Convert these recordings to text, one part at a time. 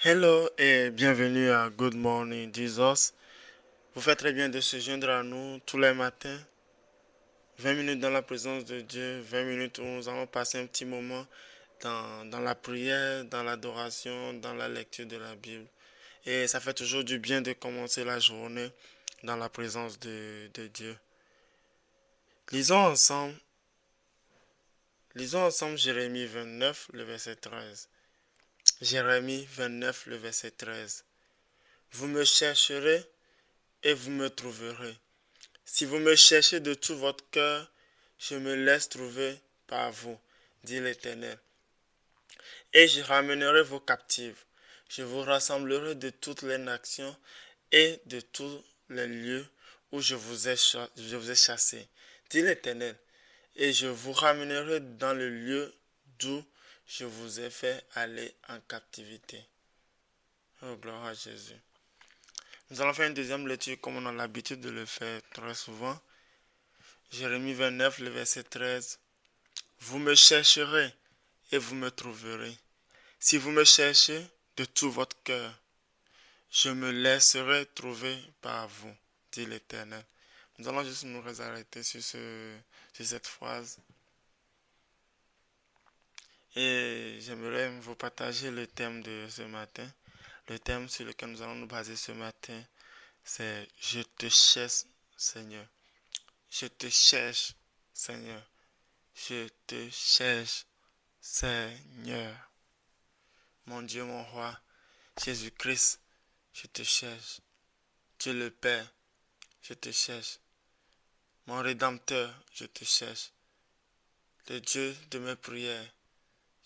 Hello et bienvenue à Good Morning Jesus. Vous faites très bien de se joindre à nous tous les matins. 20 minutes dans la présence de Dieu, 20 minutes où nous allons passer un petit moment dans la prière, dans l'adoration, dans la lecture de la Bible. Et ça fait toujours du bien de commencer la journée dans la présence de Dieu. Lisons ensemble, lisons ensemble Jérémie 29, le verset 13. Jérémie 29, le verset 13. Vous me chercherez et vous me trouverez. Si vous me cherchez de tout votre cœur, je me laisse trouver par vous, dit l'Éternel. Et je ramènerai vos captifs. Je vous rassemblerai de toutes les nations et de tous les lieux où je vous ai chassés, dit l'Éternel. Et je vous ramènerai dans le lieu d'où je vous ai fait aller en captivité. Oh, gloire à Jésus. Nous allons faire une deuxième lecture comme on a l'habitude de le faire très souvent. Jérémie 29, le verset 13. Vous me chercherez et vous me trouverez. Si vous me cherchez de tout votre cœur, je me laisserai trouver par vous, dit l'Éternel. Nous allons juste nous arrêter sur cette phrase. Et j'aimerais vous partager le thème de ce matin. Le thème sur lequel nous allons nous baser ce matin, c'est Je te cherche, Seigneur. Je te cherche, Seigneur. Je te cherche, Seigneur. Mon Dieu, mon roi, Jésus-Christ, je te cherche. Dieu le Père, je te cherche. Mon Rédempteur, je te cherche. Le Dieu de mes prières,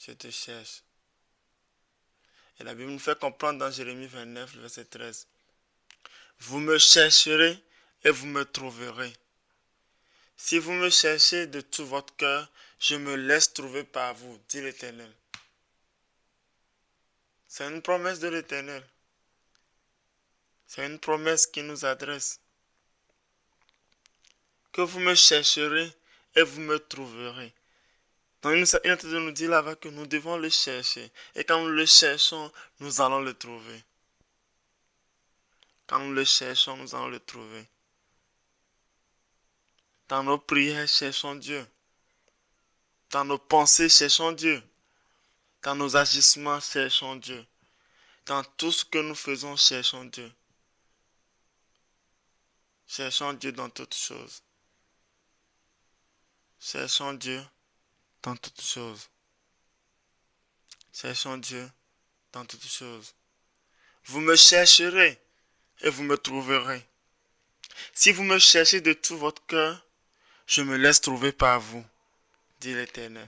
je te cherche. Et la Bible nous fait comprendre dans Jérémie 29, verset 13. Vous me chercherez et vous me trouverez. Si vous me cherchez de tout votre cœur, je me laisse trouver par vous, dit l'Éternel. C'est une promesse de l'Éternel. C'est une promesse qui nous adresse. Que vous me chercherez et vous me trouverez. Donc il est en train de nous dire là-bas que nous devons le chercher. Et quand nous le cherchons, nous allons le trouver. Quand nous le cherchons, nous allons le trouver. Dans nos prières, cherchons Dieu. Dans nos pensées, cherchons Dieu. Dans nos agissements, cherchons Dieu. Dans tout ce que nous faisons, cherchons Dieu. Cherchons Dieu dans toutes choses. Cherchons Dieu dans toutes choses. Cherchons Dieu dans toutes choses. Vous me chercherez et vous me trouverez. Si vous me cherchez de tout votre cœur, je me laisse trouver par vous, dit l'Éternel.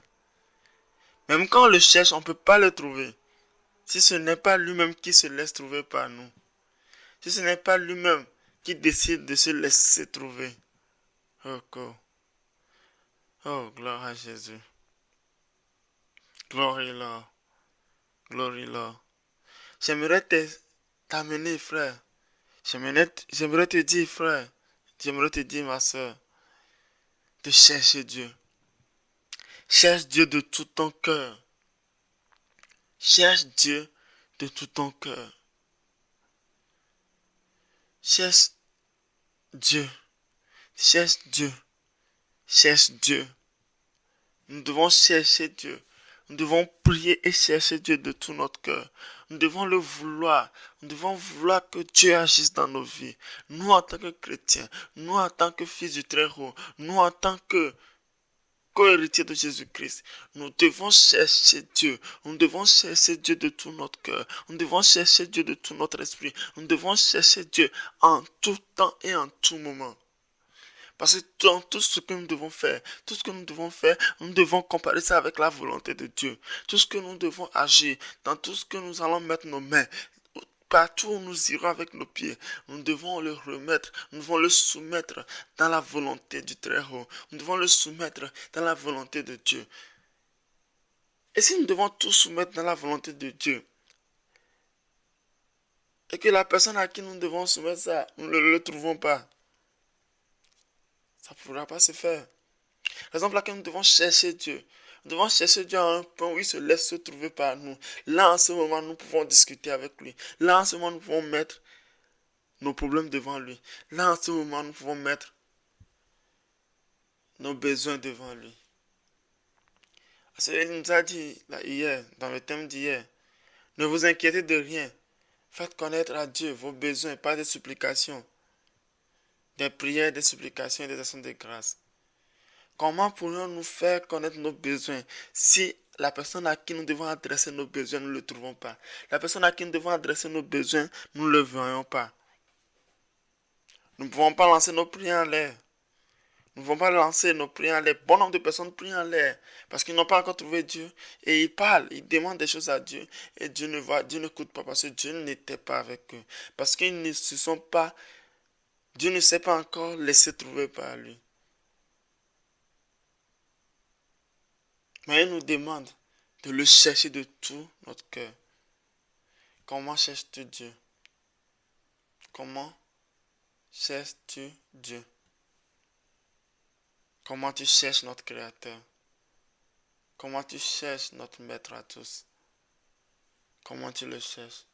Même quand on le cherche, on ne peut pas le trouver. Si ce n'est pas lui-même qui se laisse trouver par nous. Si ce n'est pas lui-même qui décide de se laisser trouver. Oh, gloire à Jésus. Glory Lord. Glory Lord. J'aimerais t'amener, frère. J'aimerais te dire, frère. J'aimerais te dire, ma soeur, de chercher Dieu. Cherche Dieu de tout ton cœur. Cherche Dieu de tout ton cœur. Cherche Dieu. Cherche Dieu. Cherche Dieu. Nous devons chercher Dieu. Nous devons prier et chercher Dieu de tout notre cœur. Nous devons le vouloir. Nous devons vouloir que Dieu agisse dans nos vies. Nous en tant que chrétiens, nous en tant que fils du Très-Haut, nous en tant que co-héritiers de Jésus-Christ, nous devons chercher Dieu. Nous devons chercher Dieu de tout notre cœur. Nous devons chercher Dieu de tout notre esprit. Nous devons chercher Dieu en tout temps et en tout moment. Parce que dans tout ce que nous devons faire, nous devons comparer ça avec la volonté de Dieu. Tout ce que nous devons agir, dans tout ce que nous allons mettre nos mains, partout où nous irons avec nos pieds, nous devons le remettre, nous devons le soumettre dans la volonté du Très-Haut. Nous devons le soumettre dans la volonté de Dieu. Et si nous devons tout soumettre dans la volonté de Dieu, et que la personne à qui nous devons soumettre ça, nous ne le trouvons pas, ça ne pourra pas se faire. Par exemple, là, que nous devons chercher Dieu. Nous devons chercher Dieu à un point où il se laisse se trouver par nous. Là, en ce moment, nous pouvons discuter avec lui. Là, en ce moment, nous pouvons mettre nos problèmes devant lui. Là, en ce moment, nous pouvons mettre nos besoins devant lui. Parce qu'il nous a dit là, hier, dans le thème d'hier, ne vous inquiétez de rien. Faites connaître à Dieu vos besoins par des supplications, des prières, des supplications et des actions de grâce. Comment pourrions-nous faire connaître nos besoins si la personne à qui nous devons adresser nos besoins, nous ne le trouvons pas? La personne à qui nous devons adresser nos besoins, nous ne le voyons pas. Nous ne pouvons pas lancer nos prières en l'air. Nous ne pouvons pas lancer nos prières en l'air. Bon nombre de personnes prient en l'air parce qu'ils n'ont pas encore trouvé Dieu. Et ils parlent, ils demandent des choses à Dieu. Et Dieu ne voit, Dieu n'écoute pas parce que Dieu n'était pas avec eux. Parce qu'ils ne se sont pas, Dieu ne s'est pas encore laissé trouver par lui. Mais il nous demande de le chercher de tout notre cœur. Comment cherches-tu Dieu? Comment cherches-tu Dieu? Comment tu cherches notre Créateur? Comment tu cherches notre Maître à tous? Comment tu le cherches?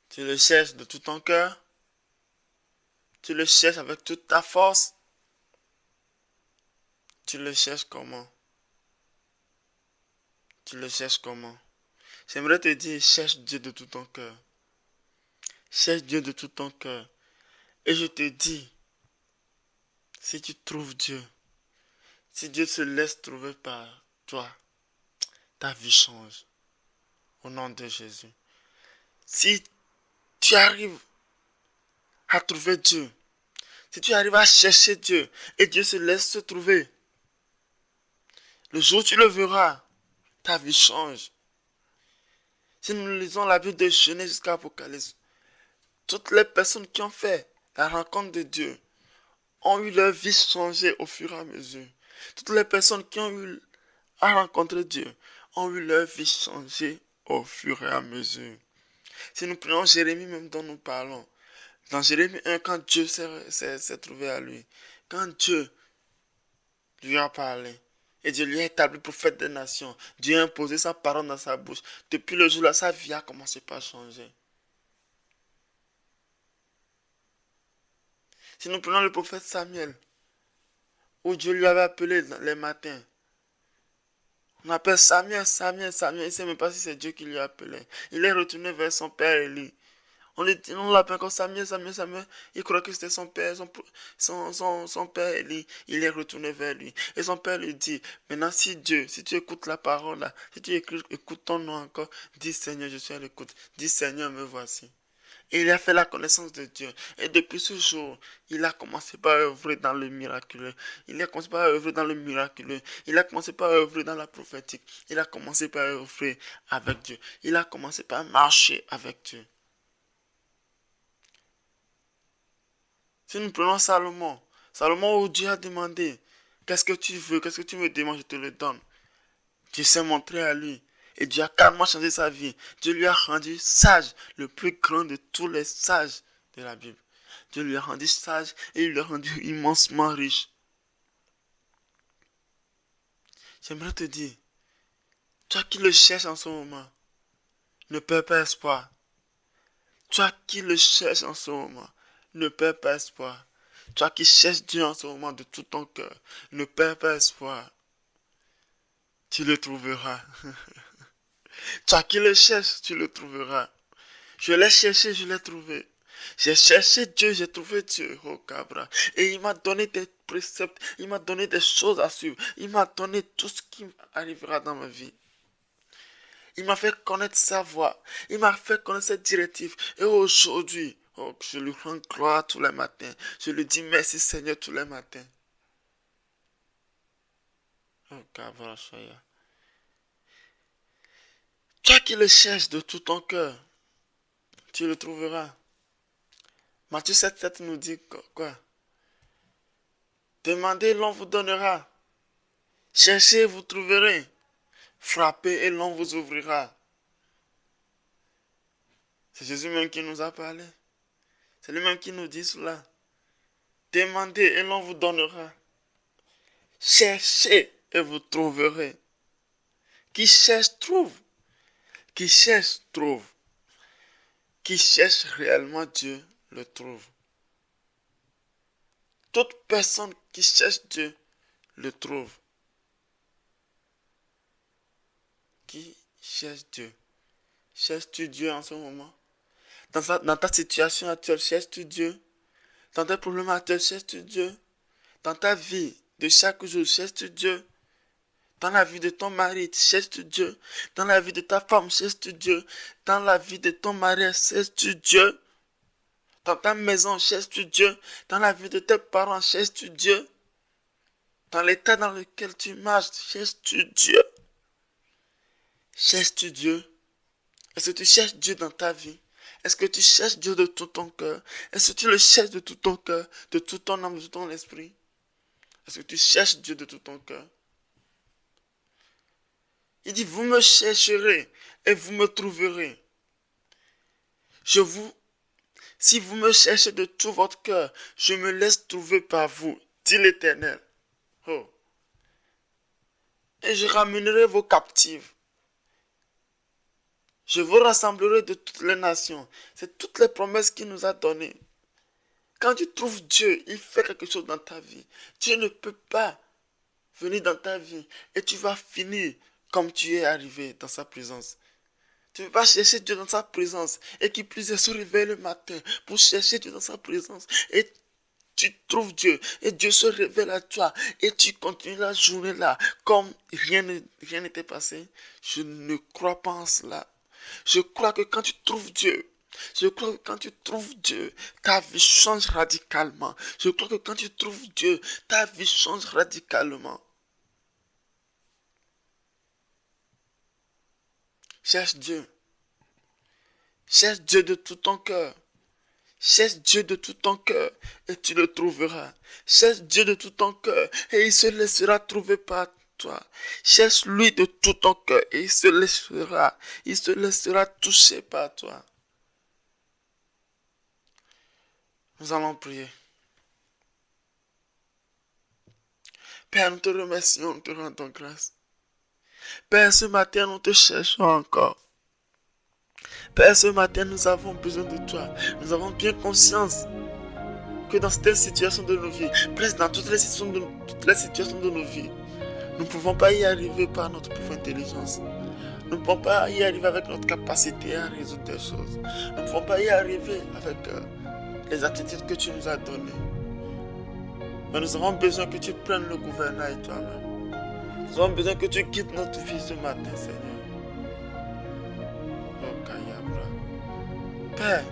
Tu le cherches de tout ton cœur? Tu le cherches avec toute ta force? Tu le cherches comment? Tu le cherches comment? J'aimerais te dire, cherche Dieu de tout ton cœur. Cherche Dieu de tout ton cœur. Et je te dis, si tu trouves Dieu, si Dieu se laisse trouver par toi, ta vie change. Au nom de Jésus. Si tu arrives à trouver Dieu, si tu arrives à chercher Dieu, et Dieu se laisse se trouver, le jour où tu le verras, ta vie change. Si nous lisons la Bible de Genèse jusqu'à Apocalypse, toutes les personnes qui ont fait la rencontre de Dieu ont eu leur vie changée au fur et à mesure. Toutes les personnes qui ont eu à rencontrer Dieu ont eu leur vie changée au fur et à mesure. Si nous prenons Jérémie même dont nous parlons, dans Jérémie 1, quand Dieu s'est trouvé à lui, quand Dieu lui a parlé, et Dieu lui a établi prophète des nations, Dieu a imposé sa parole dans sa bouche, depuis le jour-là, sa vie a commencé par changer. Si nous prenons le prophète Samuel, où Dieu lui avait appelé les matins, on appelle Samuel, Samuel, Samuel, il ne sait même pas si c'est Dieu qui lui a appelé. Il est retourné vers son père Élie. On l'appelle encore Samuel, Samuel, Samuel. Il croit que c'était son père, son père Élie. Il est retourné vers lui. Et son père lui dit, maintenant si Dieu, si tu écoutes la parole là, si tu écoutes ton nom encore, dis Seigneur, je suis à l'écoute. Dis Seigneur, me voici. Et il a fait la connaissance de Dieu. Et depuis ce jour, il a commencé par œuvrer dans le miraculeux. Il a commencé par œuvrer dans le miraculeux. Il a commencé par œuvrer dans la prophétique. Il a commencé par œuvrer avec Dieu. Il a commencé par marcher avec Dieu. Si nous prenons Salomon, Salomon où Dieu a demandé, qu'est-ce que tu veux, qu'est-ce que tu me demandes, je te le donne. Dieu s'est montré à lui. Et Dieu a carrément changé sa vie. Dieu lui a rendu sage, le plus grand de tous les sages de la Bible. Dieu lui a rendu sage et il lui a rendu immensement riche. J'aimerais te dire, toi qui le cherches en ce moment, ne perds pas espoir. Toi qui le cherches en ce moment, ne perds pas espoir. Toi qui cherches Dieu en ce moment de tout ton cœur, ne perds pas espoir. Tu le trouveras. Toi qui le cherches, tu le trouveras. Je l'ai cherché, je l'ai trouvé. J'ai cherché Dieu, j'ai trouvé Dieu, oh Cabra. Et il m'a donné des préceptes, il m'a donné des choses à suivre. Il m'a donné tout ce qui arrivera dans ma vie. Il m'a fait connaître sa voix. Il m'a fait connaître ses directives. Et aujourd'hui, oh, je lui rends gloire tous les matins. Je lui dis merci Seigneur tous les matins. Oh Cabra, Shaya. Toi qui le cherches de tout ton cœur, tu le trouveras. Matthieu 7,7 nous dit quoi? Demandez, l'on vous donnera. Cherchez, vous trouverez. Frappez et l'on vous ouvrira. C'est Jésus même qui nous a parlé. C'est lui-même qui nous dit cela. Demandez et l'on vous donnera. Cherchez et vous trouverez. Qui cherche, trouve. Qui cherche, trouve. Qui cherche réellement Dieu, le trouve. Toute personne qui cherche Dieu, le trouve. Qui cherche Dieu? Cherches-tu Dieu en ce moment? Dans ta situation actuelle, cherches-tu Dieu? Dans tes problèmes actuels, cherches-tu Dieu? Dans ta vie de chaque jour, cherches-tu Dieu? Dans la vie de ton mari, cherches-tu Dieu? Dans la vie de ta femme, cherches-tu Dieu? Dans la vie de ton mari, cherches-tu Dieu? Dans ta maison, cherches-tu Dieu? Dans la vie de tes parents, cherches-tu Dieu? Dans l'état dans lequel tu marches, cherches-tu Dieu? Cherches-tu Dieu? Est-ce que tu cherches Dieu dans ta vie? Est-ce que tu cherches Dieu de tout ton cœur? Est-ce que tu le cherches de tout ton cœur, de tout ton âme, de tout ton esprit? Est-ce que tu cherches Dieu de tout ton cœur? Il dit, vous me chercherez et vous me trouverez. Si vous me cherchez de tout votre cœur, je me laisse trouver par vous, dit l'Éternel. Oh. Et je ramènerai vos captifs. Je vous rassemblerai de toutes les nations. C'est toutes les promesses qu'il nous a données. Quand tu trouves Dieu, il fait quelque chose dans ta vie. Dieu ne peut pas venir dans ta vie et tu vas finir comme tu es arrivé dans sa présence. Tu ne peux pas chercher Dieu dans sa présence et qui plus est se réveille le matin pour chercher Dieu dans sa présence et tu trouves Dieu et Dieu se révèle à toi et tu continues la journée là comme rien n'était passé. Je ne crois pas en cela. Je crois que quand tu trouves Dieu, ta vie change radicalement. Je crois que quand tu trouves Dieu, ta vie change radicalement. Cherche Dieu. Cherche Dieu de tout ton cœur. Cherche Dieu de tout ton cœur et tu le trouveras. Cherche Dieu de tout ton cœur et il se laissera trouver par toi. Cherche-lui de tout ton cœur et il se laissera toucher par toi. Nous allons prier. Père, nous te remercions, nous te rendons grâce. Père, ce matin, nous te cherchons encore. Père, ce matin, nous avons besoin de toi. Nous avons bien conscience que dans cette situation de nos vies, presque dans toutes les situations de nos vies, nous ne pouvons pas y arriver par notre propre intelligence. Nous ne pouvons pas y arriver avec notre capacité à résoudre des choses. Nous ne pouvons pas y arriver avec les attitudes que tu nous as données. Mais nous avons besoin que tu prennes le gouvernail toi-même. Nous avons besoin que tu quittes notre vie ce matin, Seigneur. Oh, Kayabra. Père,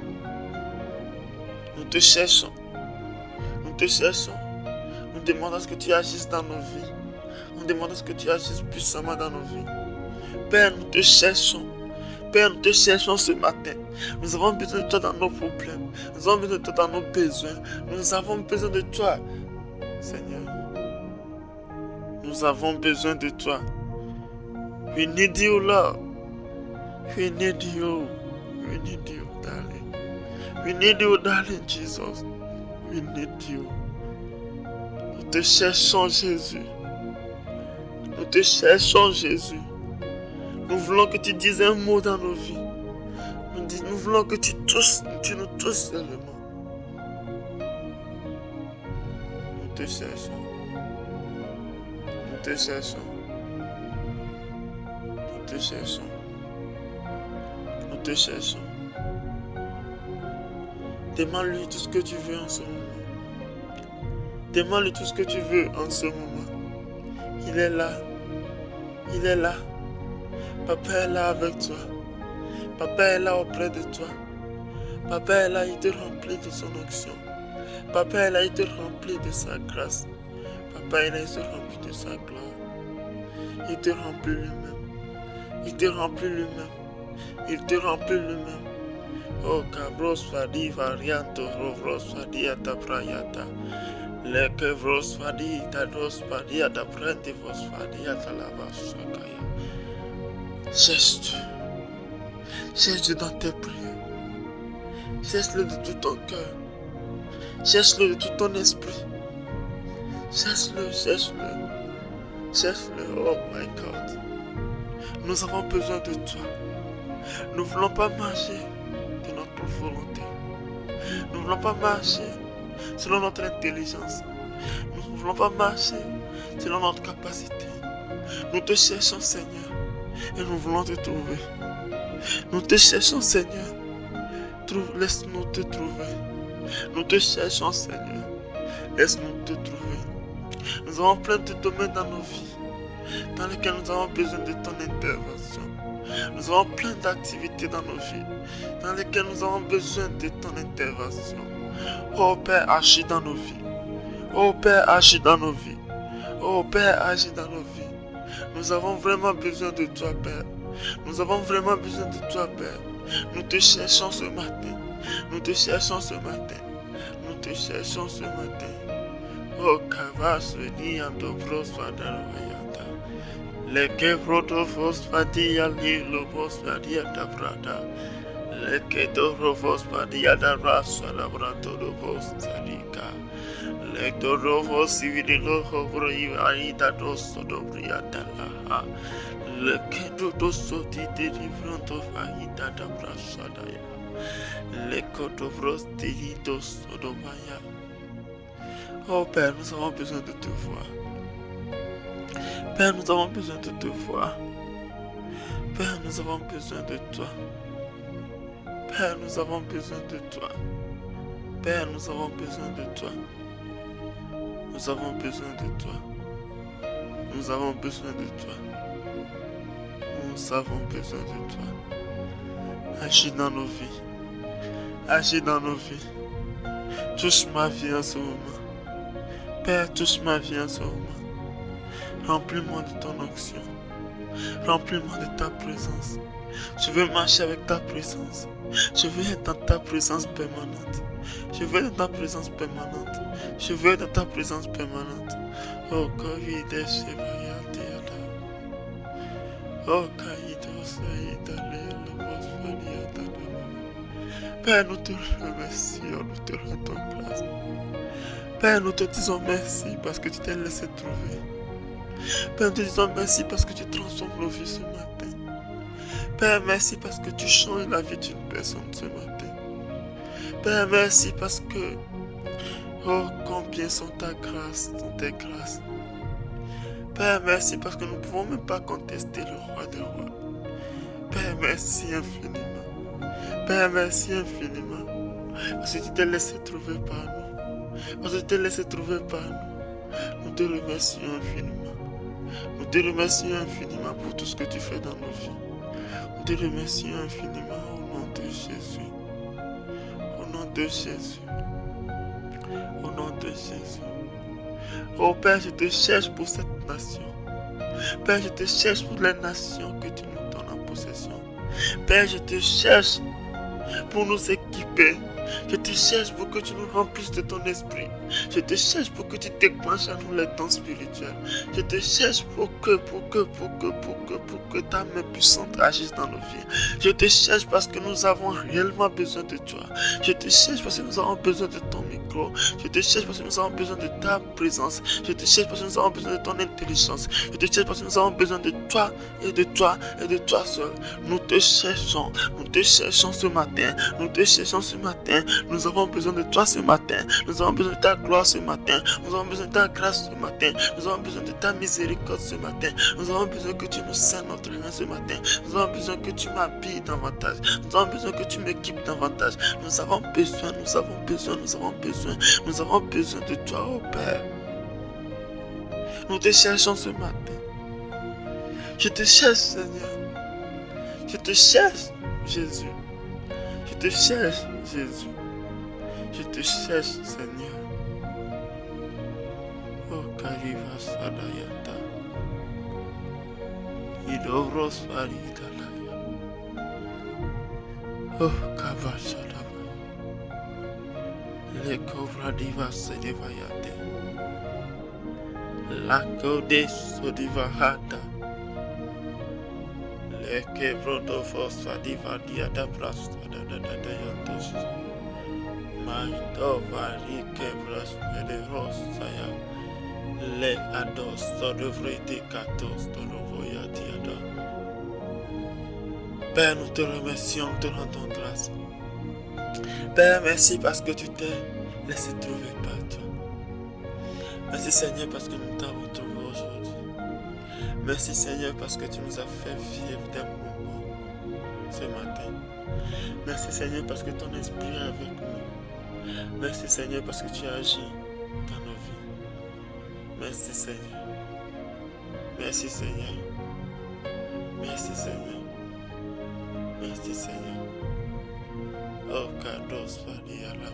nous te cherchons. Nous te cherchons. Nous demandons à ce que tu agisses dans nos vies. Nous demandons à ce que tu agisses puissamment dans nos vies. Père, nous te cherchons. Père, nous te cherchons ce matin. Nous avons besoin de toi dans nos problèmes. Nous avons besoin de toi dans nos besoins. Nous avons besoin de toi, Seigneur. Nous avons besoin de toi. We need you, Lord. We need you. We need you, darling. We need you, darling Jesus. We need you. Nous te cherchons, Jésus. Nous te cherchons, Jésus. Nous voulons que tu dises un mot dans nos vies. Nous voulons que tu nous touches seulement. Nous te cherchons. Nous te cherchons. Nous te cherchons. Nous te cherchons. Demande-lui tout ce que tu veux en ce moment. Demande-lui tout ce que tu veux en ce moment. Il est là. Il est là. Papa est là avec toi. Papa est là auprès de toi. Papa est là, il te remplit de son onction. Papa est là, il te remplit de sa grâce. Papa est là, il te remplit de sa gloire. Il te remplit lui-même. Il te remplit lui-même. Il te remplit lui-même. Oh, cabros fadi varianto, rovros fadi ataprayata. Le kevros fadi tados fadi ataprente vos fadi atalava sakaya. Cherche Dieu. Cherche Dieu dans tes prières. Cherche-le de tout ton cœur. Cherche-le de tout ton esprit. Cherche-le, cherche-le. Cherche-le, oh my God. Nous avons besoin de toi. Nous ne voulons pas marcher de notre volonté. Nous ne voulons pas marcher selon notre intelligence. Nous ne voulons pas marcher selon notre capacité. Nous te cherchons, Seigneur, et nous voulons te trouver. Nous te cherchons, Seigneur. Laisse-nous te trouver. Nous te cherchons, Seigneur. Laisse-nous te trouver. Nous avons plein de domaines dans nos vies dans lesquels nous avons besoin de ton intervention. Nous avons plein d'activités dans nos vies dans lesquelles nous avons besoin de ton intervention. Oh Père, agis dans nos vies. Oh Père, agis dans nos vies. Oh Père, agis dans nos vies. Nous avons vraiment besoin de toi, Père. Nous avons vraiment besoin de toi, Père. Nous te cherchons ce matin. Nous te cherchons ce matin. Nous te cherchons ce matin. Oh, Kavas, Niando, Prospada, Leke Protofos, Padia, Lobos, Padia, Brada. Leke Dorovos, Padia, Rasa, Labrato, Lobos, Sadika. Leke Dorovos, Civililo, Hobro, Aida, Dosso, Dobriata, Laha. Leke Dosso, Tite, Livronto, Fahita, Brasadaya. Leke Dovros, Tiridos, Sodomaya. Oh Père, nous avons besoin de te voir. Père, nous avons besoin de te voir. Père, nous avons besoin de toi. Père, nous avons besoin de toi. Père, nous avons besoin de toi. Nous avons besoin de toi. Nous avons besoin de toi. Nous avons besoin de toi. Agis dans nos vies. Agis dans nos vies. Touche ma vie en ce moment. Père, touche ma vie en ce moment. Remplis-moi de ton onction. Remplis-moi de ta présence. Je veux marcher avec ta présence. Je veux être dans ta présence permanente. Je veux être dans ta présence permanente. Je veux être dans ta présence permanente. Oh, Kavide Shebayate. Oh, Kaido Saïda Lele. Père, nous te remercions, nous te rendons grâce. Père, nous te disons merci parce que tu t'es laissé trouver. Père, nous te disons merci parce que tu transformes nos vies ce matin. Père, merci parce que tu changes la vie d'une personne ce matin. Père, merci parce que, oh, combien sont ta grâce, sont tes grâces. Père, merci parce que nous ne pouvons même pas contester le roi des rois. Père, merci infiniment. Père, merci infiniment. Parce que tu t'es laissé trouver par nous. Parce que tu t'es laissé trouver par nous. Nous te remercions infiniment. Nous te remercions infiniment pour tout ce que tu fais dans nos vies. Nous te remercions infiniment au nom de Jésus. Au nom de Jésus. Au nom de Jésus. Oh Père, je te cherche pour cette nation. Père, je te cherche pour les nations que tu nous donnes en possession. Père, je te cherche pour nous équiper. Je te cherche pour que tu nous remplisses de ton esprit. Je te cherche pour que tu déclenches à nous les dons spirituels. Je te cherche pour que ta main puissante agisse dans nos vies. Je te cherche parce que nous avons réellement besoin de toi. Je te cherche parce que nous avons besoin de ton micro. Je te cherche parce que nous avons besoin de ta présence. Je te cherche parce que nous avons besoin de ton intelligence. Je te cherche parce que nous avons besoin de toi et de toi et de toi seul. Nous te cherchons ce matin. Nous te cherchons ce matin. Nous avons besoin de toi ce matin. Nous avons besoin de ta gloire ce matin. Nous avons besoin de ta grâce ce matin. Nous avons besoin de ta miséricorde ce matin. Nous avons besoin que tu nous sers notre main ce matin. Nous avons besoin que tu m'habilles davantage. Nous avons besoin que tu m'équipes davantage. Nous avons besoin de toi, oh Père. Nous te cherchons ce matin. Je te cherche, Seigneur. Je te cherche, Jésus. Je te cherche, Jésus. Je te cherche, Seigneur. Oh, Kariva Sadayata. Idovros Faridalaya. Oh, Kavashadava. Le Kovra Diva Sedevayate. La Kode Sodivahata. Le Kevrodovos Fadiva Diada Prasta Dayatos. Maito Vari Kevras Edevros Saya. Les ados, Sodovre de Katos, Torovoya Tiada. Père, nous te remercions, nous te rendons grâce. Père, merci parce que tu t'es laissé trouver par toi. Merci Seigneur parce que nous t'avons trouvé aujourd'hui. Merci Seigneur parce que tu nous as fait vivre des moments ce matin. Merci Seigneur parce que ton esprit est avec nous. Merci Seigneur parce que tu agis dans nos vies. Merci Seigneur. Merci Seigneur. Merci Seigneur. Merci Seigneur. Oh, Kados Fadialaba.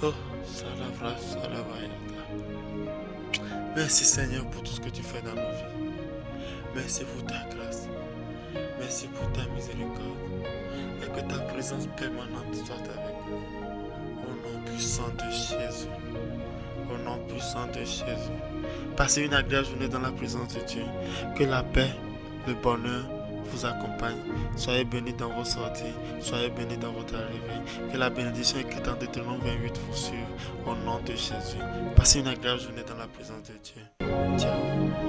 Oh, Salavra Salavayata. Merci Seigneur pour tout ce que tu fais dans nos vies. Merci pour ta grâce. Merci pour ta miséricorde. Et que ta présence permanente soit avec nous. Au nom puissant de Jésus. Au nom puissant de Jésus. Passez une agréable journée dans la présence de Dieu. Que la paix, le bonheur vous accompagne. Soyez bénis dans vos sorties. Soyez bénis dans votre arrivée. Que la bénédiction écrite en Deutéronome 28 vous suive. Au nom de Jésus. Passez une agréable journée dans la présence de Dieu. Ciao.